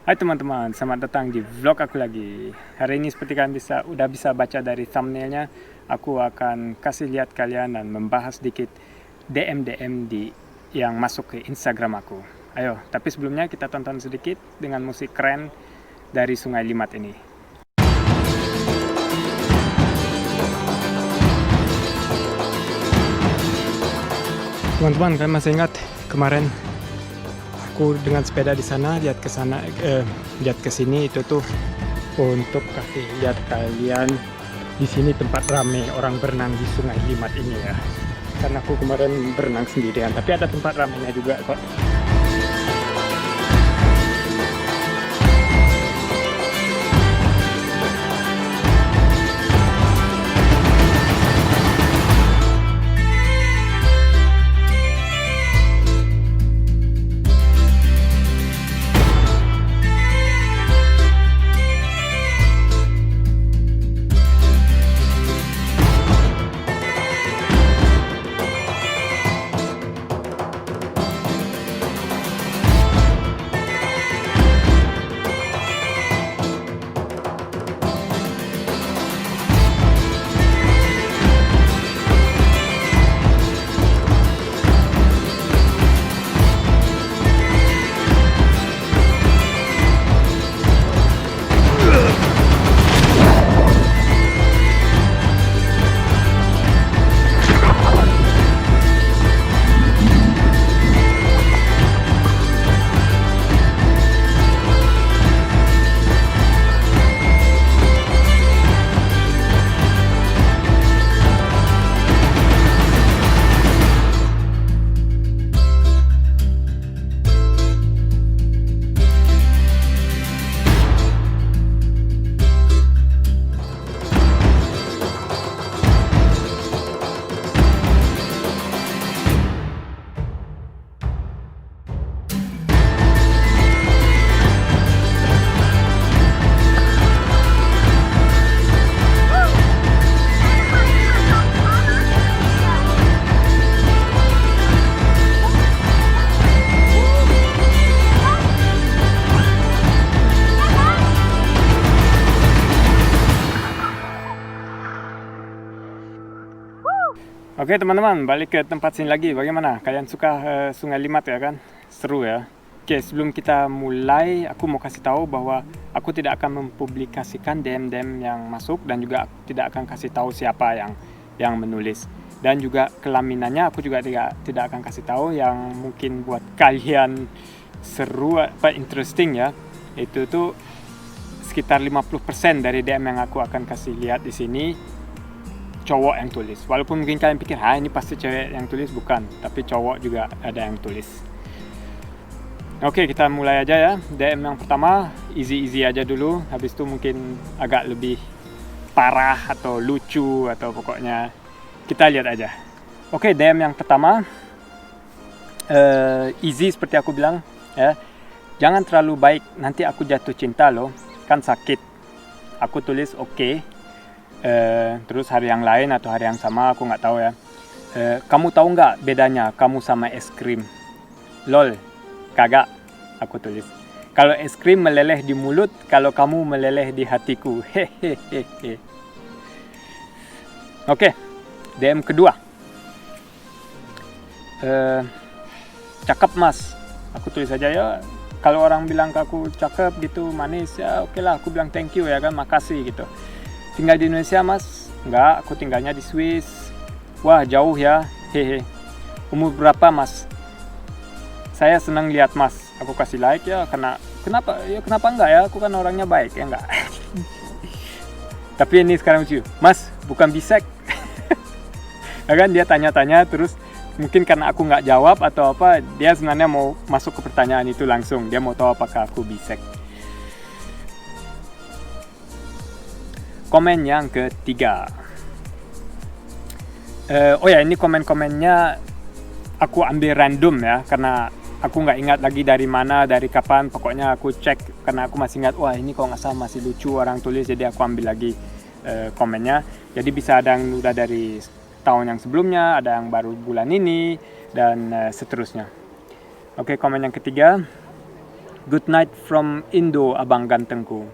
Hai teman-teman, selamat datang di vlog aku lagi. Hari ini seperti kalian udah bisa baca dari thumbnailnya, aku akan kasih lihat kalian dan membahas sedikit DM yang masuk ke Instagram aku. Ayo, tapi sebelumnya kita tonton sedikit dengan musik keren dari Sungai Limat ini. Teman-teman, kalian masih ingat kemarin aku dengan sepeda di sana, lihat ke sini, itu tuh untuk kasih lihat kalian di sini tempat ramai orang berenang di Sungai Limat ini ya. Karena aku kemarin berenang sendirian, tapi ada tempat ramainya juga kok. Oke teman-teman, balik ke tempat sini lagi. Bagaimana? Kalian suka Sungai Limat ya kan? Seru ya. Oke, sebelum kita mulai, aku mau kasih tahu bahwa aku tidak akan mempublikasikan DM yang masuk, dan juga aku tidak akan kasih tahu siapa yang menulis. Dan juga kelaminannya aku juga tidak akan kasih tahu, yang mungkin buat kalian seru interesting ya. Itu tuh sekitar 50% dari DM yang aku akan kasih lihat di sini cowok yang tulis. Walaupun mungkin kalian pikir, ini pasti cewek yang tulis, bukan. Tapi cowok juga ada yang tulis. Oke, kita mulai aja ya. DM yang pertama, easy aja dulu. Habis itu mungkin agak lebih parah atau lucu, atau pokoknya kita lihat aja. Oke, DM yang pertama, easy seperti aku bilang ya. Jangan terlalu baik, nanti aku jatuh cinta loh, kan sakit. Aku tulis oke. Terus hari yang lain atau hari yang sama, aku nggak tahu ya. Kamu tahu nggak bedanya kamu sama es krim? Lol, kagak, aku tulis. Kalau es krim meleleh di mulut, kalau kamu meleleh di hatiku. Hehehe. Oke, DM kedua. Cakep mas, aku tulis aja ya. Kalau orang bilang ke aku cakep gitu, manis ya, oke lah, aku bilang thank you ya kan, makasih gitu. Tinggal di Indonesia mas? Enggak, aku tinggalnya di Swiss. Wah jauh ya, hehe. Umur berapa mas? Saya senang lihat mas. Aku kasih like ya, kenapa enggak ya? Aku kan orangnya baik ya enggak. Tapi ini sekarang lucu, mas bukan bisek. Ya kan, dia tanya-tanya terus mungkin karena aku nggak jawab atau apa, dia sebenarnya mau masuk ke pertanyaan itu langsung. Dia mau tahu apakah aku bisek. Komen yang ketiga. Ini komen-komennya aku ambil random ya, karena aku nggak ingat lagi dari mana, dari kapan. Pokoknya aku cek karena aku masih ingat, wah ini kalau nggak salah masih lucu orang tulis, jadi aku ambil lagi komennya. Jadi bisa ada yang udah dari tahun yang sebelumnya, ada yang baru bulan ini, dan seterusnya. Oke, komen yang ketiga. Good night from Indo, abang gantengku.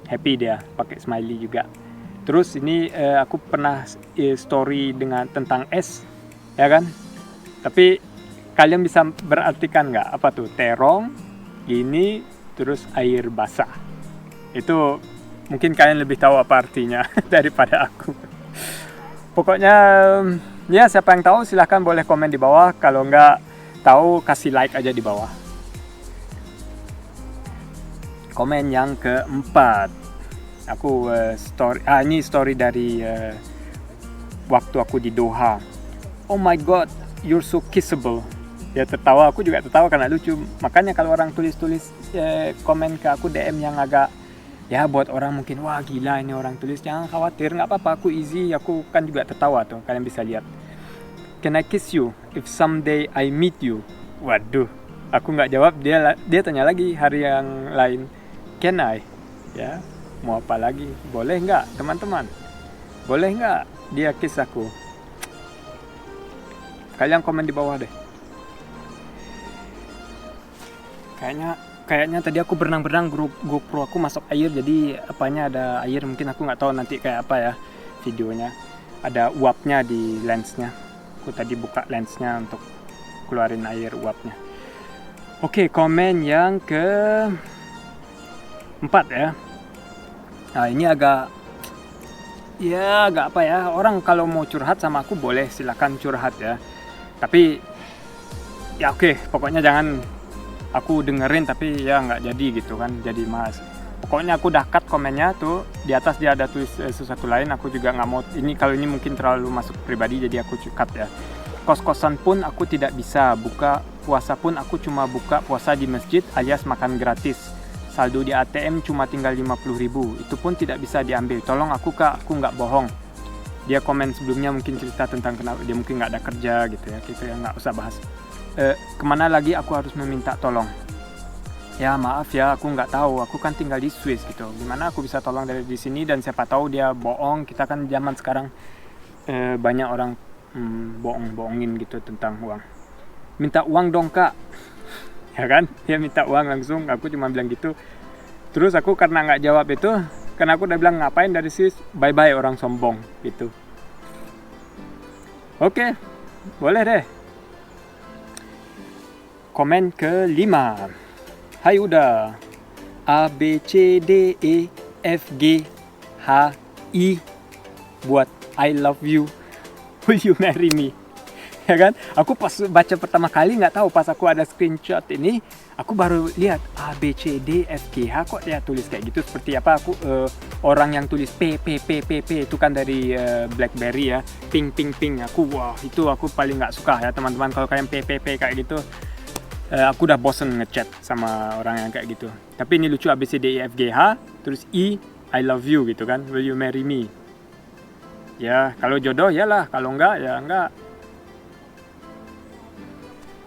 Happy dia, pakai smiley juga. Terus ini aku pernah story tentang es, ya kan? Tapi kalian bisa berartikan nggak apa tuh terong, gini, terus air basah. Itu mungkin kalian lebih tahu apa artinya daripada aku. Pokoknya ya siapa yang tahu silahkan boleh komen di bawah. Kalau nggak tahu kasih like aja di bawah. Komen yang keempat, aku ini story dari waktu aku di Doha. Oh my god, you're so kissable. Ya tertawa, aku juga tertawa karena lucu. Makanya kalau orang tulis komen ke aku DM yang agak ya buat orang mungkin wah gila ini orang tulis, jangan khawatir, nggak apa-apa, aku easy, aku kan juga tertawa tuh, kalian bisa lihat. Can I kiss you if someday I meet you? Waduh, aku nggak jawab, dia tanya lagi hari yang lain. Can I? Ya, mau apa lagi? Boleh nggak, teman-teman? Boleh nggak dia kiss aku? Kalian komen di bawah deh. Kayaknya tadi aku berenang GoPro aku masuk air, jadi apanya ada air, mungkin aku nggak tahu nanti kayak apa ya videonya. Ada uapnya di lensnya. Aku tadi buka lensnya untuk keluarin air uapnya. Oke, komen yang ke 4 ya. Nah ini agak apa ya, orang kalau mau curhat sama aku boleh silakan curhat ya, tapi ya oke, pokoknya jangan aku dengerin tapi ya nggak jadi gitu kan, jadi mas. Pokoknya aku udah cut komennya tuh, di atas dia ada tulis sesuatu lain, aku juga nggak mau ini, kalau ini mungkin terlalu masuk pribadi jadi aku cut ya. Kos-kosan pun aku tidak bisa buka puasa, pun aku cuma buka puasa di masjid alias makan gratis. Saldo di ATM cuma tinggal 50.000, itu pun tidak bisa diambil. Tolong aku kak, aku nggak bohong. Dia komen sebelumnya mungkin cerita tentang kenapa dia mungkin nggak ada kerja gitu ya, kita nggak usah bahas. Kemana lagi aku harus meminta tolong? Ya maaf ya, aku nggak tahu, aku kan tinggal di Swiss gitu. Gimana aku bisa tolong dari di sini, dan siapa tahu dia bohong. Kita kan zaman sekarang banyak orang bohongin gitu tentang uang. Minta uang dong kak. Ya kan, dia minta uang langsung, aku cuma bilang gitu. Terus aku karena nggak jawab itu, karena aku udah bilang ngapain dari Swiss, bye bye orang sombong gitu. Oke, boleh deh. Komen ke-5. Hai Uda, A B C D E F G H I buat I love you, will you marry me? Ya kan, aku pas baca pertama kali nggak tahu, pas aku ada screenshot ini aku baru lihat A B C D F G H, kok dia tulis kayak gitu, seperti apa aku orang yang tulis P itu kan dari BlackBerry ya, ping aku wah itu aku paling nggak suka ya teman-teman, kalau kalian P kayak gitu. Aku udah bosen ngechat sama orang yang kayak gitu. Tapi ini lucu, A B C D E F G H terus I love you gitu kan, will you marry me? Ya kalau jodoh ya lah, kalau enggak ya enggak.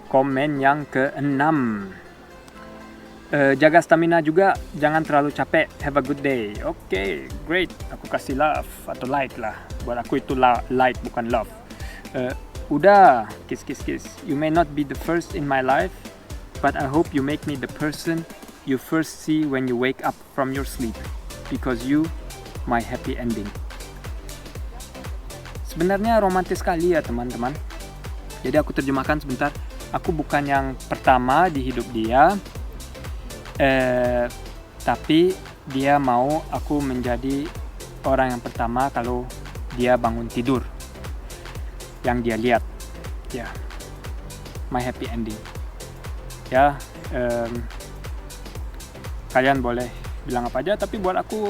Komen yang ke-6. Jaga stamina juga, jangan terlalu capek. Have a good day. Oke, great. Aku kasih love atau like lah. Buat aku itu like bukan love. Udah, kiss. You may not be the first in my life, but I hope you make me the person you first see when you wake up from your sleep, because you my happy ending. Sebenarnya romantis sekali ya teman-teman. Jadi aku terjemahkan sebentar. Aku bukan yang pertama di hidup dia, tapi dia mau aku menjadi orang yang pertama kalau dia bangun tidur, yang dia lihat. Ya, my happy ending. Ya, kalian boleh bilang apa aja, tapi buat aku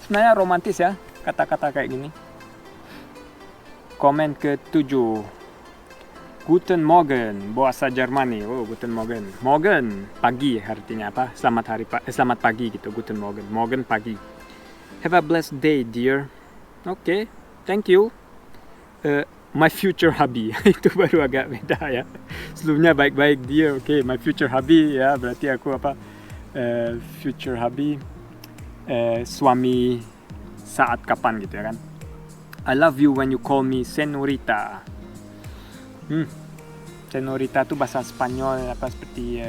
sebenarnya romantis ya kata-kata kayak gini. Komen ke-7. Guten Morgen, bahasa Jerman nih. Oh, Guten Morgen. Morgen, pagi artinya apa? Selamat pagi gitu, Guten Morgen. Morgen pagi. Have a blessed day, dear. Okay, thank you. My future hubby. Itu baru agak beda ya. Sebelumnya baik-baik, dear. Okay, my future hubby ya, berarti aku apa? Future hubby. Suami saat kapan gitu ya kan. I love you when you call me senorita. Senorita itu bahasa Spanyol apa seperti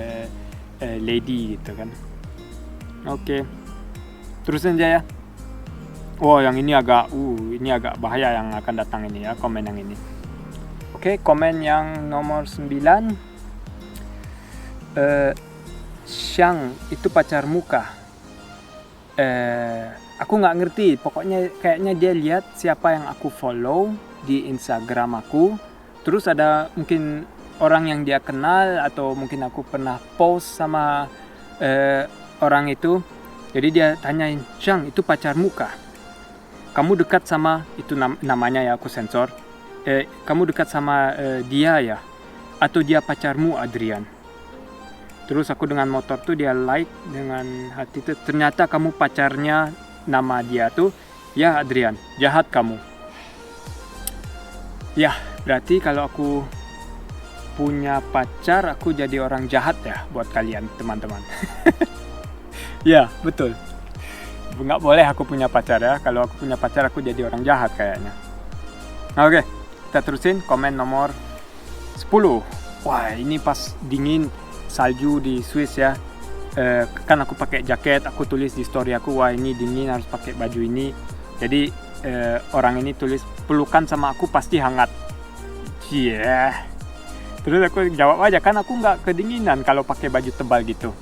lady gitu kan. Oke, terusin aja ya. Oh, yang ini agak bahaya yang akan datang ini ya, komen yang ini. Oke, komen yang nomor 9. Syang, itu pacarmu kah? Aku nggak ngerti. Pokoknya kayaknya dia lihat siapa yang aku follow di Instagram aku. Terus ada mungkin orang yang dia kenal, atau mungkin aku pernah post sama orang itu. Jadi dia tanyain, Syang, itu pacarmu kah? Kamu dekat sama, itu namanya ya, aku sensor. Kamu dekat sama dia ya? Atau dia pacarmu, Adrian? Terus aku dengan motor tuh dia like dengan hati tuh, ternyata kamu pacarnya, nama dia tuh, ya Adrian, jahat kamu. Ya, berarti kalau aku punya pacar, aku jadi orang jahat ya buat kalian teman-teman. Ya, betul. Nggak boleh aku punya pacar ya. Kalau aku punya pacar, aku jadi orang jahat kayaknya. Oke, kita terusin komen nomor 10. Wah, ini pas dingin, salju di Swiss ya. Kan aku pakai jaket, aku tulis di story aku, wah ini dingin harus pakai baju ini. Jadi orang ini tulis, pelukan sama aku pasti hangat. Yeah. Terus aku jawab aja, kan aku nggak kedinginan kalau pakai baju tebal gitu.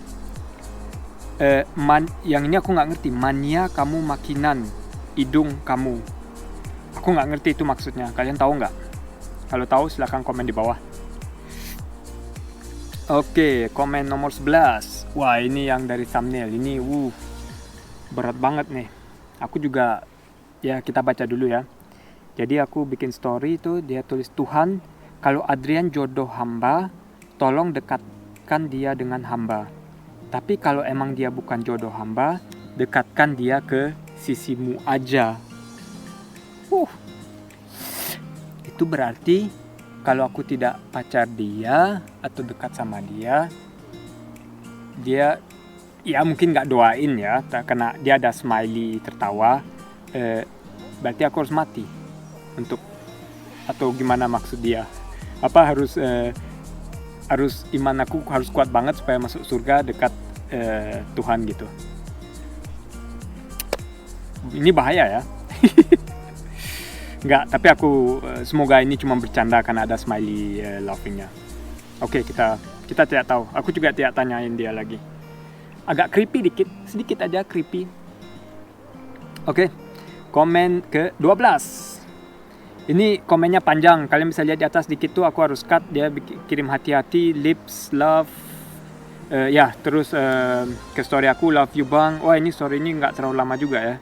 Yang ini aku nggak ngerti, mania kamu makinan hidung kamu. Aku nggak ngerti itu maksudnya. Kalian tahu nggak? Kalau tahu silahkan komen di bawah. Oke, komen nomor 11. Wah, ini yang dari thumbnail ini, berat banget nih. Aku juga, ya kita baca dulu ya. Jadi aku bikin story itu, dia tulis, Tuhan, kalau Adrian jodoh hamba, tolong dekatkan dia dengan hamba. Tapi kalau emang dia bukan jodoh hamba, dekatkan dia ke sisimu aja. Itu berarti kalau aku tidak pacar dia atau dekat sama dia ya mungkin nggak doain ya, karena dia ada smiley tertawa, berarti aku harus mati atau gimana maksud dia? Apa harus iman aku harus kuat banget supaya masuk surga dekat Tuhan gitu. Ini bahaya ya. Enggak, tapi aku semoga ini cuma bercanda karena ada smiley laughingnya. Oke, kita tidak tahu. Aku juga tidak tanyain dia lagi. Agak creepy sedikit aja creepy. Oke, komen ke 12. Ini komennya panjang. Kalian bisa lihat di atas dikit tuh, aku harus cut. Dia kirim hati-hati, lips, love. Terus ke story aku, love you bang. Wah, ini story ini nggak terlalu lama juga ya.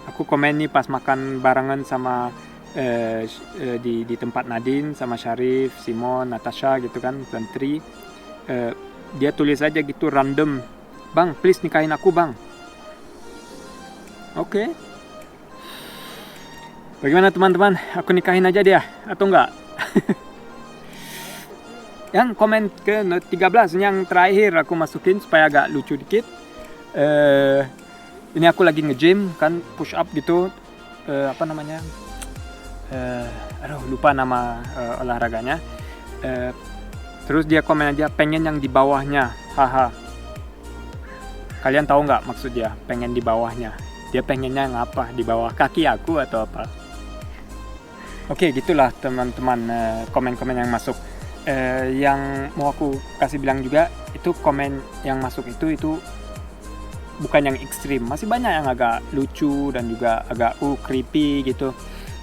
Aku komen nih pas makan barengan sama di tempat Nadine sama Syarif, Simon, Natasha gitu kan, dan Tri. Dia tulis aja gitu random, bang please nikahin aku bang. Oke. Bagaimana teman-teman? Aku nikahin aja dia atau enggak? Yang komen ke 13, yang terakhir aku masukin supaya agak lucu dikit. Ini aku lagi nge-gym kan, push up gitu. Lupa nama olahraganya. Terus dia komen aja, pengen yang di bawahnya. Haha. Kalian tahu nggak maksud dia pengen di bawahnya? Dia pengennya yang apa? Di bawah kaki aku atau apa? Oke, gitulah teman-teman komen-komen yang masuk. Yang mau aku kasih bilang juga, itu komen yang masuk itu bukan yang ekstrim. Masih banyak yang agak lucu dan juga agak creepy gitu.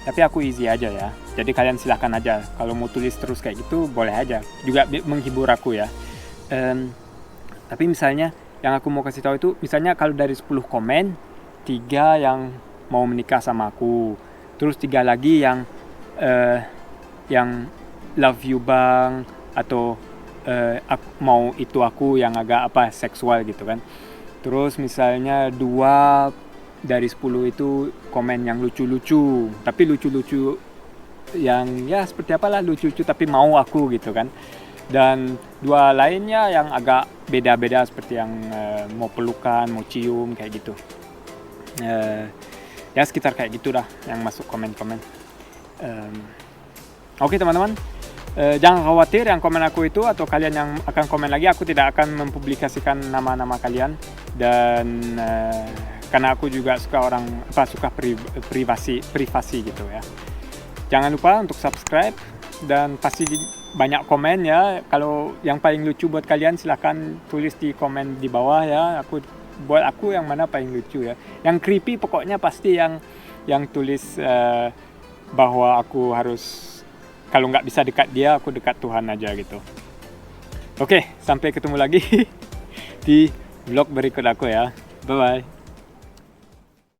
Tapi aku easy aja ya. Jadi kalian silahkan aja. Kalau mau tulis terus kayak gitu boleh aja. Juga menghibur aku ya. Tapi misalnya yang aku mau kasih tahu itu, misalnya kalau dari 10 komen, 3 yang mau menikah sama aku. Terus 3 lagi yang love you bang, atau mau itu aku yang agak seksual gitu kan. Terus misalnya 2 dari 10 itu komen yang lucu-lucu, tapi lucu-lucu yang ya seperti apalah, lucu-lucu tapi mau aku gitu kan. Dan 2 lainnya yang agak beda-beda, seperti yang mau pelukan, mau cium kayak gitu. Ya sekitar kayak gitulah yang masuk komen-komen. Oke teman-teman, Jangan khawatir yang komen aku itu atau kalian yang akan komen lagi, aku tidak akan mempublikasikan nama-nama kalian. Dan karena aku juga suka privasi gitu ya. Jangan lupa untuk subscribe dan pasti banyak komen ya. Kalau yang paling lucu buat kalian silahkan tulis di komen di bawah ya. Buat aku yang mana paling lucu ya. Yang creepy pokoknya pasti yang tulis bahwa aku harus, kalau nggak bisa dekat dia, aku dekat Tuhan aja gitu. Oke, sampai ketemu lagi di vlog berikut aku ya. Bye-bye.